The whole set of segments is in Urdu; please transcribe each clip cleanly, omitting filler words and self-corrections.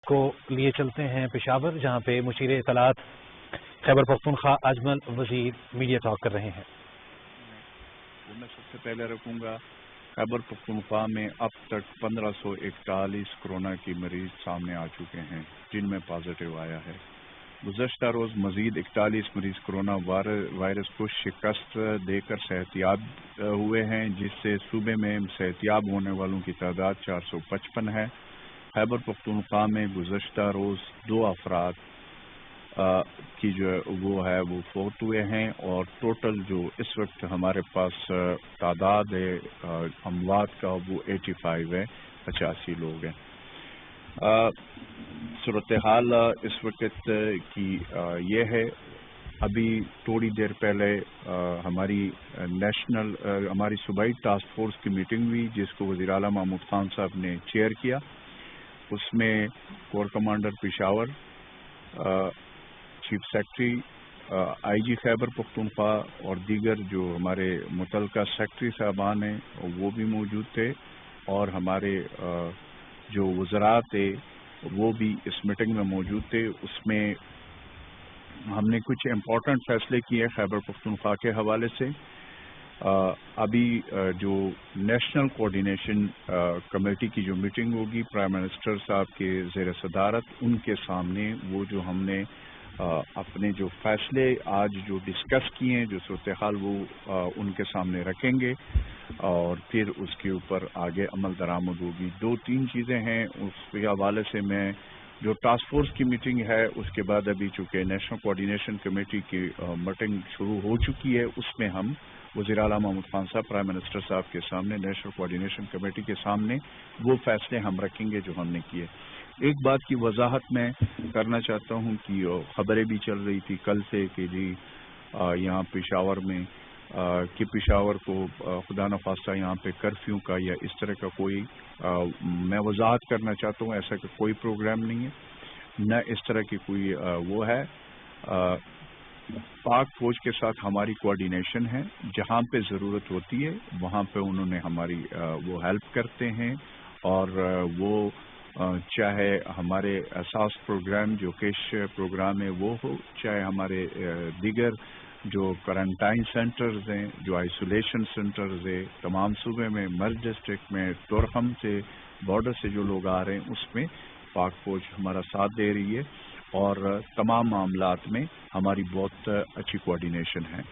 کو لیے چلتے ہیں پشاور، جہاں پہ مشیر اطلاعات خیبر پختونخوا اجمل وزیر میڈیا ٹاک کر رہے ہیں۔ میں سب سے پہلے رکھوں گا، خیبر پختونخوا میں اب تک 1541 کورونا کے مریض سامنے آ چکے ہیں جن میں پازیٹیو آیا ہے۔ گزشتہ روز مزید 41 مریض کورونا وائرس کو شکست دے کر صحتیاب ہوئے ہیں، جس سے صوبے میں صحتیاب ہونے والوں کی تعداد 455 ہے۔ خیبر پختونخوا میں گزشتہ روز 2 افراد کی جو وہ فوت ہوئے ہیں، اور ٹوٹل جو اس وقت ہمارے پاس تعداد ہے اموات کا وہ 85 ہے، 85 لوگ ہیں۔ صورتحال اس وقت کی یہ ہے، ابھی تھوڑی دیر پہلے ہماری صوبائی ٹاسک فورس کی میٹنگ ہوئی، جس کو وزیر اعلیٰ محمود خان صاحب نے چیئر کیا۔ اس میں corps commander Peshawar, chief secretary, I G Khyber Pakhtunkhwa اور دیگر جو ہمارے متعلقہ سیکرٹری صاحبان ہیں وہ بھی موجود تھے، اور ہمارے جو وزراء تھے وہ بھی اس میٹنگ میں موجود تھے۔ اس میں ہم نے کچھ امپورٹنٹ فیصلے کیے خیبر پختونخوا کے حوالے سے۔ ابھی جو نیشنل کوآرڈینیشن کمیٹی کی جو میٹنگ ہوگی پرائم منسٹر صاحب کے زیر صدارت، ان کے سامنے وہ جو ہم نے اپنے جو فیصلے آج جو ڈسکس کیے ہیں، جو صورتحال وہ ان کے سامنے رکھیں گے، اور پھر اس کے اوپر آگے عمل درآمد ہوگی۔ 2-3 چیزیں ہیں اس کے حوالے سے۔ میں جو ٹاسک فورس کی میٹنگ ہے اس کے بعد ابھی چونکہ نیشنل کوآرڈینیشن کمیٹی کی میٹنگ شروع ہو چکی ہے، اس میں ہم وزیر اعلیٰ محمود خان صاحب پرائم منسٹر صاحب کے سامنے، نیشنل کوآرڈینیشن کمیٹی کے سامنے وہ فیصلے ہم رکھیں گے جو ہم نے کیے۔ ایک بات کی وضاحت میں کرنا چاہتا ہوں کہ خبریں بھی چل رہی تھی کل سے کہ جی یہاں پشاور میں کہ پشاور کو خدا نخواستہ یہاں پہ کرفیو کا یا اس طرح کا کوئی، میں وضاحت کرنا چاہتا ہوں ایسا کہ کوئی پروگرام نہیں ہے، نہ اس طرح کی کوئی وہ ہے۔ پاک فوج کے ساتھ ہماری کوآرڈینیشن ہے، جہاں پہ ضرورت ہوتی ہے وہاں پہ انہوں نے ہماری وہ ہیلپ کرتے ہیں، اور وہ چاہے ہمارے اساس پروگرام جو کیش پروگرام ہے وہ ہو، چاہے ہمارے دیگر جو کرنٹائن سینٹرز ہیں، جو آئسولیشن سینٹرز ہیں تمام صوبے میں، مرج ڈسٹرکٹ میں، تورخم سے بارڈر سے جو لوگ آ رہے ہیں، اس میں پاک فوج ہمارا ساتھ دے رہی ہے، اور تمام معاملات میں ہماری بہت اچھی کوآرڈینیشن ہے۔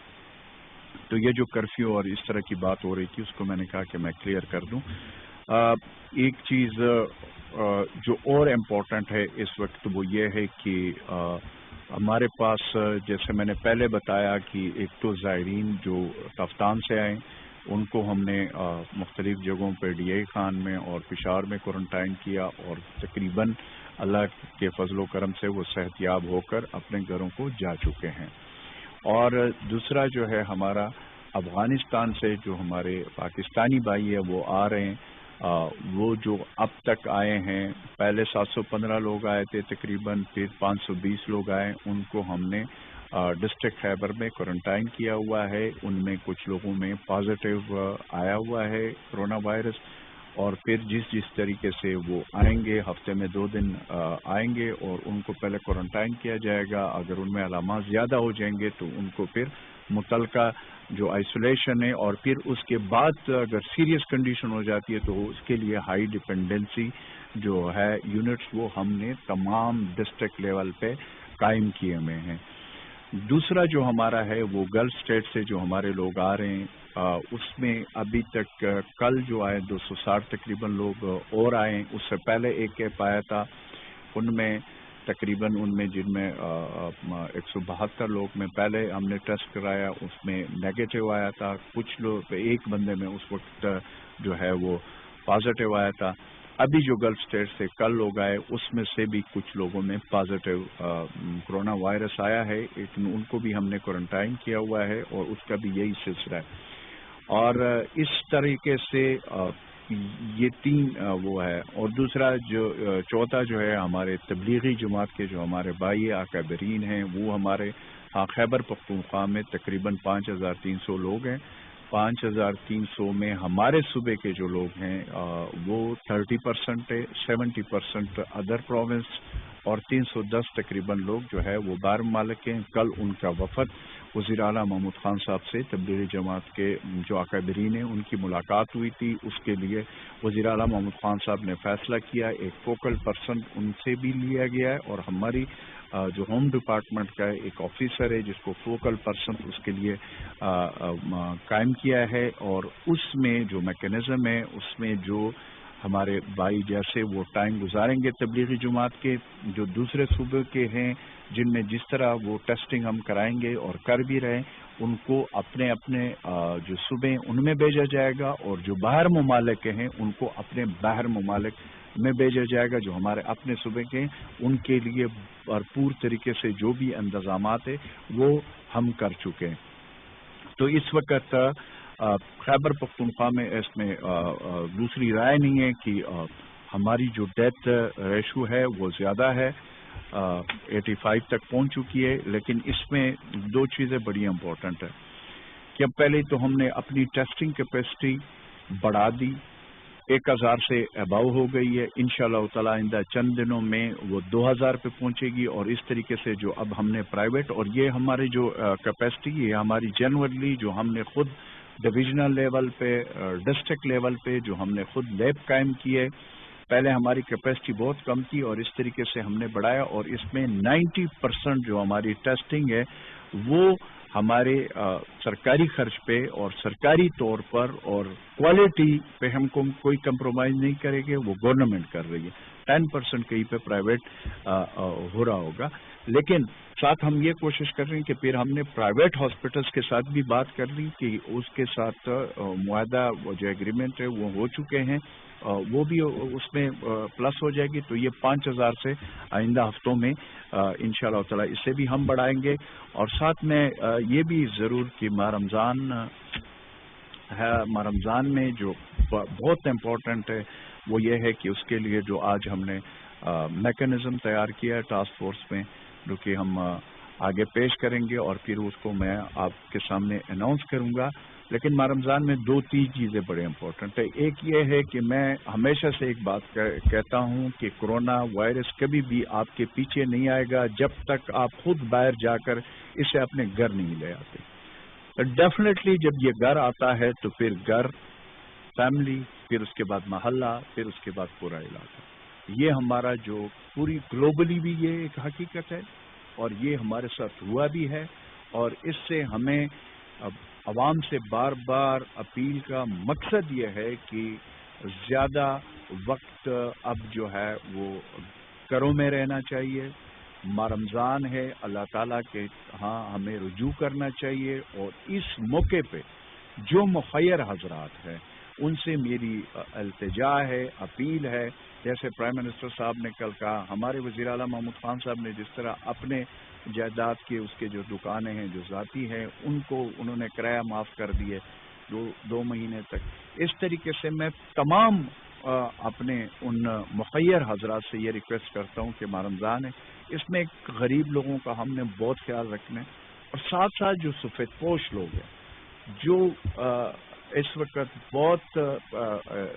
تو یہ جو کرفیو اور اس طرح کی بات ہو رہی تھی اس کو میں نے کہا کہ میں کلیئر کر دوں۔ ایک چیز جو اور امپورٹنٹ ہے اس وقت وہ یہ ہے کہ ہمارے پاس جیسے میں نے پہلے بتایا کہ ایک تو زائرین جو تفتان سے آئیں ان کو ہم نے مختلف جگہوں پہ ڈی اے خان میں اور پشاور میں کوارنٹائن کیا، اور تقریباً اللہ کے فضل و کرم سے وہ صحتیاب ہو کر اپنے گھروں کو جا چکے ہیں۔ اور دوسرا جو ہے ہمارا افغانستان سے جو ہمارے پاکستانی بھائی ہیں وہ آ رہے ہیں، وہ جو اب تک آئے ہیں، پہلے 715 لوگ آئے تھے تقریباً، پھر 520 لوگ آئے، ان کو ہم نے ڈسٹرکٹ خیبر میں کوارنٹائن کیا ہوا ہے۔ ان میں کچھ لوگوں میں پازیٹیو آیا ہوا ہے کرونا وائرس، اور پھر جس طریقے سے وہ آئیں گے ہفتے میں 2 دن آئیں گے، اور ان کو پہلے کوارنٹائن کیا جائے گا۔ اگر ان میں علامات زیادہ ہو جائیں گے تو ان کو پھر متعلقہ جو آئسولیشن ہے، اور پھر اس کے بعد اگر سیریس کنڈیشن ہو جاتی ہے تو اس کے لیے ہائی ڈپینڈنسی جو ہے یونٹس وہ ہم نے تمام ڈسٹرکٹ لیول پہ قائم کیے ہوئے ہیں۔ دوسرا جو ہمارا ہے وہ گلف اسٹیٹ سے جو ہمارے لوگ آ رہے ہیں، اس میں ابھی تک کل جو آئے 260 تقریباً لوگ اور آئے، اس سے پہلے ایک کیپ آیا تھا، ان میں تقریباً جن میں 172 لوگ میں پہلے ہم نے ٹیسٹ کرایا، اس میں نیگیٹو آیا تھا، کچھ لوگ ایک بندے میں اس وقت جو ہے وہ پازیٹیو آیا تھا۔ ابھی جو گلف اسٹیٹ سے کل لوگ آئے اس میں سے بھی کچھ لوگوں میں پازیٹیو کرونا وائرس آیا ہے، لیکن ان کو بھی ہم نے کوارنٹائن کیا ہوا ہے، اور اس کا بھی یہی سلسلہ ہے۔ اور اس طریقے سے یہ 3 وہ ہے۔ اور دوسرا جو چوتھا جو ہے ہمارے تبلیغی جماعت کے جو ہمارے بھائی اکابرین ہیں وہ ہمارے خیبر پختونخوا میں تقریباً 5300 لوگ ہیں۔ 5300 میں ہمارے صوبے کے جو لوگ ہیں وہ 30% ہے، 70% ادر پروونس اور 310 تقریباً لوگ جو ہے وہ باہر ممالک ہیں. کل ان کا وفد وزیر اعلیٰ محمود خان صاحب سے تبلیغی جماعت کے جو اکابرین ہیں ان کی ملاقات ہوئی تھی. اس کے لیے وزیر اعلیٰ محمود خان صاحب نے فیصلہ کیا ایک فوکل پرسن ان سے بھی لیا گیا ہے, اور ہماری جو ہوم ڈپارٹمنٹ کا ایک آفیسر ہے جس کو فوکل پرسن اس کے لیے قائم کیا ہے. اور اس میں جو میکینزم ہے اس میں جو ہمارے بھائی جیسے وہ ٹائم گزاریں گے تبلیغی جماعت کے, جو دوسرے صوبے کے ہیں جن میں جس طرح وہ ٹیسٹنگ ہم کرائیں گے اور کر بھی رہے, ان کو اپنے اپنے جو صوبے ان میں بھیجا جائے گا, اور جو باہر ممالک کے ہیں ان کو اپنے باہر ممالک میں بھیجا جائے گا. جو ہمارے اپنے صوبے کے ہیں ان کے لیے بھرپور طریقے سے جو بھی انتظامات ہیں وہ ہم کر چکے ہیں. تو اس وقت خیبر پختونخوا میں اس میں دوسری رائے نہیں ہے کہ ہماری جو ڈیتھ ریشو ہے وہ زیادہ ہے, 85 تک پہنچ چکی ہے. لیکن اس میں دو چیزیں بڑی امپورٹنٹ ہیں کہ اب پہلے تو ہم نے اپنی ٹیسٹنگ کیپیسٹی بڑھا دی, 1000 سے اباؤ ہو گئی ہے. انشاءاللہ تعالی آئندہ چند دنوں میں وہ 2000 پہ پہنچے گی. اور اس طریقے سے جو اب ہم نے پرائیویٹ, اور یہ ہماری جو کیپیسٹی ہے ہماری جنورلی جو ہم نے خود ڈویژنل لیول پہ ڈسٹرکٹ لیول پہ جو ہم نے خود لیب قائم کی ہے. پہلے ہماری کیپیسٹی بہت کم تھی اور اس طریقے سے ہم نے بڑھایا, اور اس میں 90% جو ہماری ٹیسٹنگ ہے وہ ہمارے سرکاری خرچ پہ اور سرکاری طور پر اور کوالٹی پہ ہم کو کوئی کمپرومائز نہیں کرے گے, وہ گورنمنٹ کر رہی ہے. 10% کہیں پہ پرائیویٹ ہو رہا ہوگا. لیکن ساتھ ہم یہ کوشش کر رہے ہیں کہ پھر ہم نے پرائیویٹ ہاسپٹلس کے ساتھ بھی بات کر لی کہ اس کے ساتھ معاہدہ جو ایگریمنٹ ہے وہ ہو چکے ہیں, وہ بھی اس میں پلس ہو جائے گی. تو یہ 5000 سے آئندہ ہفتوں میں انشاءاللہ تعالی اسے بھی ہم بڑھائیں گے. اور ساتھ میں یہ بھی ضرور کہ ماہ رمضان میں جو بہت امپورٹنٹ ہے وہ یہ ہے کہ اس کے لیے جو آج ہم نے میکینزم تیار کیا ہے ٹاسک فورس میں, جو کہ ہم آگے پیش کریں گے اور پھر اس کو میں آپ کے سامنے اناؤنس کروں گا. لیکن ماہ رمضان میں 2-3 چیزیں بڑے امپورٹنٹ ہے. ایک یہ ہے کہ میں ہمیشہ سے ایک بات کہتا ہوں کہ کرونا وائرس کبھی بھی آپ کے پیچھے نہیں آئے گا جب تک آپ خود باہر جا کر اسے اپنے گھر نہیں لے آتے. ڈیفینیٹلی جب یہ گھر آتا ہے تو پھر گھر, فیملی, پھر اس کے بعد محلہ, پھر اس کے بعد پورا علاقہ. یہ ہمارا جو پوری گلوبلی بھی یہ ایک حقیقت ہے اور یہ ہمارے ساتھ ہوا بھی ہے. اور اس سے ہمیں عوام سے بار بار اپیل کا مقصد یہ ہے کہ زیادہ وقت اب جو ہے وہ گھروں میں رہنا چاہیے. ماہ رمضان ہے, اللہ تعالیٰ کے ہاں ہمیں رجوع کرنا چاہیے. اور اس موقع پہ جو مخیر حضرات ہیں ان سے میری التجا ہے, اپیل ہے, جیسے پرائم منسٹر صاحب نے کل کہا, ہمارے وزیر اعلیٰ محمود خان صاحب نے جس طرح اپنے جائیداد کے اس کے جو دکانیں ہیں جو ذاتی ہیں ان کو انہوں نے کرایہ معاف کر دیے 2 مہینے تک. اس طریقے سے میں تمام اپنے ان مخیر حضرات سے یہ ریکویسٹ کرتا ہوں کہ ماہ رمضان ہے, اس میں غریب لوگوں کا ہم نے بہت خیال رکھنا ہے. اور ساتھ ساتھ جو سفید پوش لوگ ہیں جو اس وقت بہت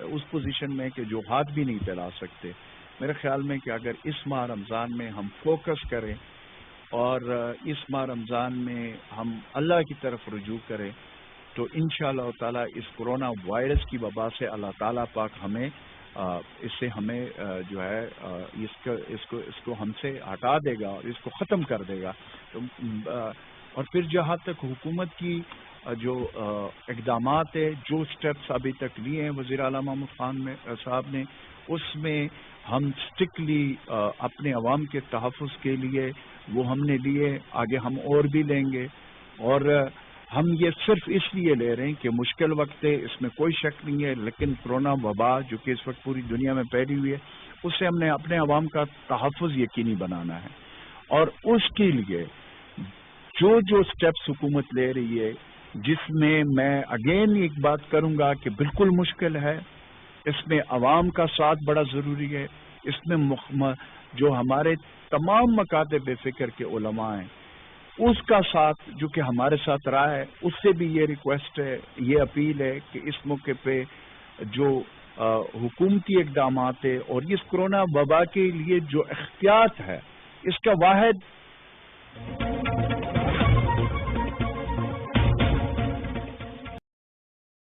اس پوزیشن میں کہ جو ہاتھ بھی نہیں پھیلا سکتے, میرے خیال میں کہ اگر اس ماہ رمضان میں ہم فوکس کریں اور اس ماہ رمضان میں ہم اللہ کی طرف رجوع کریں تو انشاءاللہ تعالی اس کرونا وائرس کی وبا سے اللہ تعالیٰ پاک ہمیں اس سے ہمیں جو ہے اس کو ہم سے ہٹا دے گا اور اس کو ختم کر دے گا. اور پھر جہاں تک حکومت کی جو اقدامات ہے, جو سٹیپس ابھی تک لیے ہیں وزیر اعلیٰ محمود خان صاحب نے, اس میں ہم اسٹرکٹلی اپنے عوام کے تحفظ کے لیے وہ ہم نے لیے, آگے ہم اور بھی لیں گے. اور ہم یہ صرف اس لیے لے رہے ہیں کہ مشکل وقت ہے, اس میں کوئی شک نہیں ہے, لیکن کرونا وبا جو کہ اس وقت پوری دنیا میں پھیلی ہوئی ہے اس سے ہم نے اپنے عوام کا تحفظ یقینی بنانا ہے. اور اس کے لیے جو سٹیپس حکومت لے رہی ہے, جس میں میں اگین ایک بات کروں گا کہ بالکل مشکل ہے, اس میں عوام کا ساتھ بڑا ضروری ہے. اس میں جو ہمارے تمام مکاتب فکر کے علماء ہیں اس کا ساتھ جو کہ ہمارے ساتھ رہا ہے, اس سے بھی یہ ریکویسٹ ہے, یہ اپیل ہے کہ اس موقع پہ جو حکومتی اقدامات ہے اور اس کورونا وبا کے لیے جو احتیاط ہے اس کا واحد